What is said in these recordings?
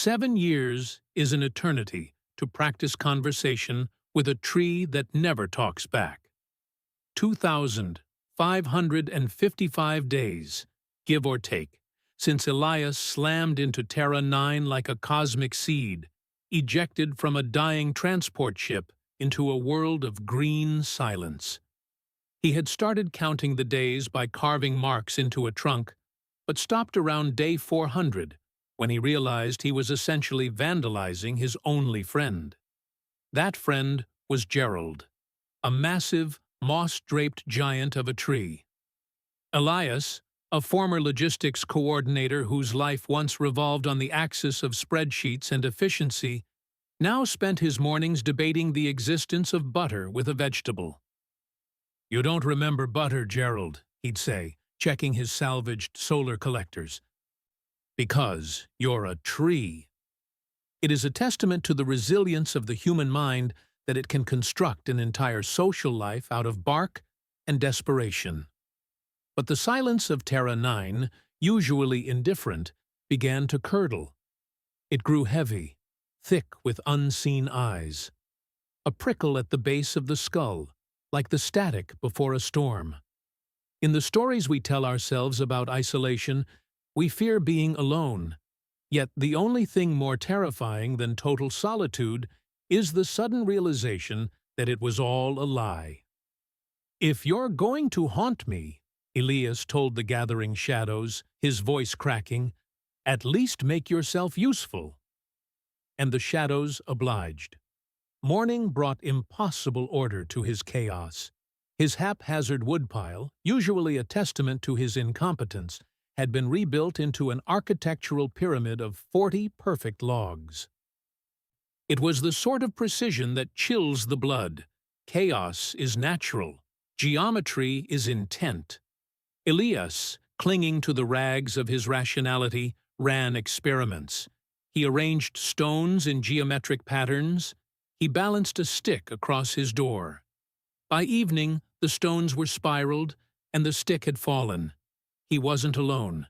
7 years is an eternity to practice conversation with a tree that never talks back. 2,555 days, give or take, since Elias slammed into Terra 9 like a cosmic seed, ejected from a dying transport ship into a world of green silence. He had started counting the days by carving marks into a trunk, but stopped around day 400 when he realized he was essentially vandalizing his only friend. That friend was Gerald, a massive, moss-draped giant of a tree. Elias, a former logistics coordinator whose life once revolved on the axis of spreadsheets and efficiency, now spent his mornings debating the existence of butter with a vegetable. "You don't remember butter, Gerald," he'd say, checking his salvaged solar collectors. "Because you're a tree." It is a testament to the resilience of the human mind that it can construct an entire social life out of bark and desperation. But the silence of Terra 9, usually indifferent, began to curdle. It grew heavy, thick with unseen eyes. A prickle at the base of the skull, like the static before a storm. In the stories we tell ourselves about isolation, we fear being alone. Yet the only thing more terrifying than total solitude is the sudden realization that it was all a lie. "If you're going to haunt me," Elias told the gathering shadows, his voice cracking, "at least make yourself useful." And the shadows obliged. Morning brought impossible order to his chaos. His haphazard woodpile, usually a testament to his incompetence, had been rebuilt into an architectural pyramid of 40 perfect logs. It was the sort of precision that chills the blood. Chaos is natural. Geometry is intent. Elias, clinging to the rags of his rationality, ran experiments. He arranged stones in geometric patterns. He balanced a stick across his door. By evening, the stones were spiraled, and the stick had fallen. He wasn't alone.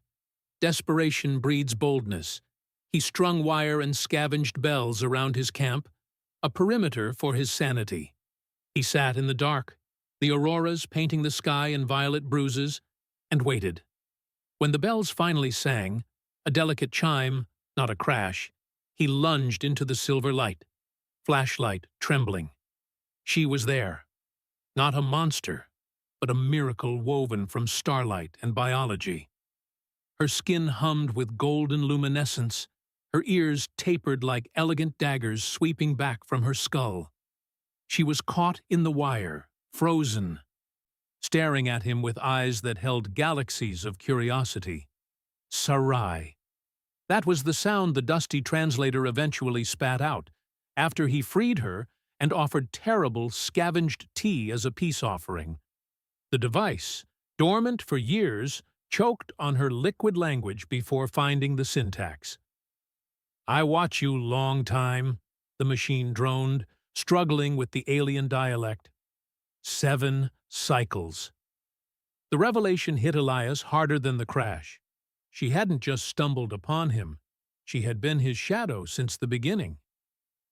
Desperation breeds boldness. He strung wire and scavenged bells around his camp, a perimeter for his sanity. He sat in the dark, the auroras painting the sky in violet bruises, and waited. When the bells finally sang, a delicate chime, not a crash, he lunged into the silver light, flashlight trembling. She was there. Not a monster, but a miracle woven from starlight and biology. Her skin hummed with golden luminescence, her ears tapered like elegant daggers sweeping back from her skull. She was caught in the wire, frozen, staring at him with eyes that held galaxies of curiosity. Sarai. That was the sound the dusty translator eventually spat out, after he freed her and offered terrible, scavenged tea as a peace offering. The device, dormant for years, choked on her liquid language before finding the syntax. "I watch you long time," the machine droned, struggling with the alien dialect. 7 cycles. The revelation hit Elias harder than the crash. She hadn't just stumbled upon him. She had been his shadow since the beginning.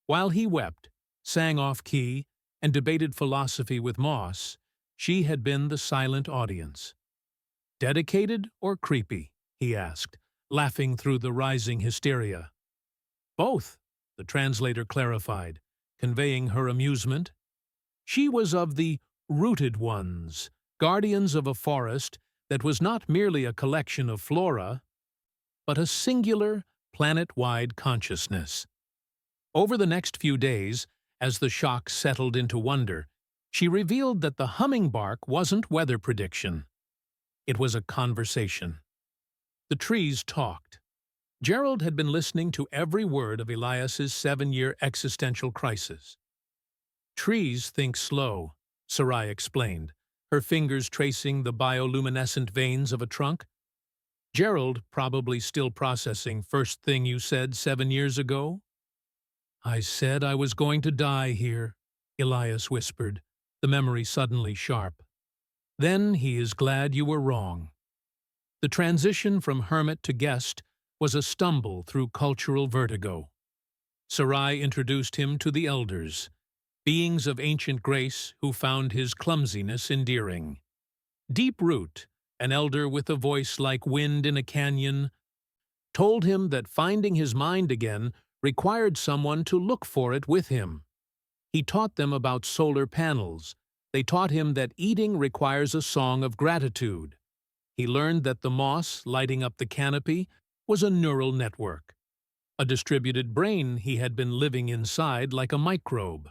While he wept, sang off-key, and debated philosophy with Moss, she had been the silent audience. "Dedicated or creepy?" he asked, laughing through the rising hysteria. "Both," the translator clarified, conveying her amusement. She was of the rooted ones, guardians of a forest that was not merely a collection of flora, but a singular, planet-wide consciousness. Over the next few days, as the shock settled into wonder, she revealed that the humming bark wasn't weather prediction. It was a conversation. The trees talked. Gerald had been listening to every word of Elias's 7-year existential crisis. "Trees think slow," Sarai explained, her fingers tracing the bioluminescent veins of a trunk. "Gerald probably still processing first thing you said 7 years ago." "I said I was going to die here," Elias whispered, the memory suddenly sharp. "Then he is glad you were wrong." The transition from hermit to guest was a stumble through cultural vertigo. Sarai introduced him to the elders, beings of ancient grace who found his clumsiness endearing. Deep Root, an elder with a voice like wind in a canyon, told him that finding his mind again required someone to look for it with him. He taught them about solar panels. They taught him that eating requires a song of gratitude. He learned that the moss lighting up the canopy was a neural network, a distributed brain he had been living inside like a microbe.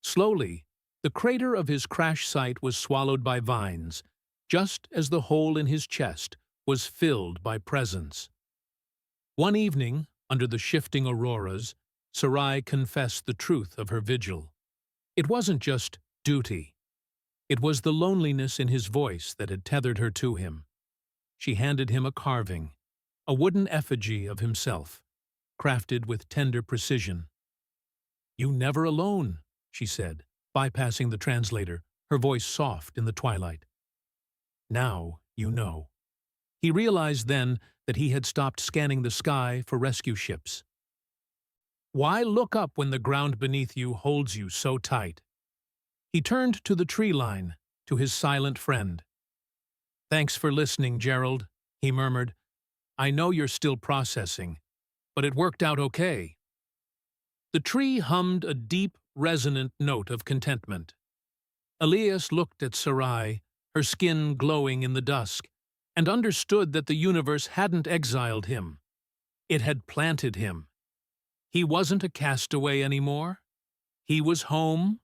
Slowly, the crater of his crash site was swallowed by vines, just as the hole in his chest was filled by presence. One evening, under the shifting auroras, Sarai confessed the truth of her vigil. It wasn't just duty. It was the loneliness in his voice that had tethered her to him. She handed him a carving, a wooden effigy of himself, crafted with tender precision. "You never alone," she said, bypassing the translator, her voice soft in the twilight. "Now you know." He realized then that he had stopped scanning the sky for rescue ships. Why look up when the ground beneath you holds you so tight? He turned to the tree line, to his silent friend. "Thanks for listening, Gerald," he murmured. "I know you're still processing, but it worked out okay." The tree hummed a deep, resonant note of contentment. Elias looked at Sarai, her skin glowing in the dusk, and understood that the universe hadn't exiled him. It had planted him. He wasn't a castaway anymore. He was home,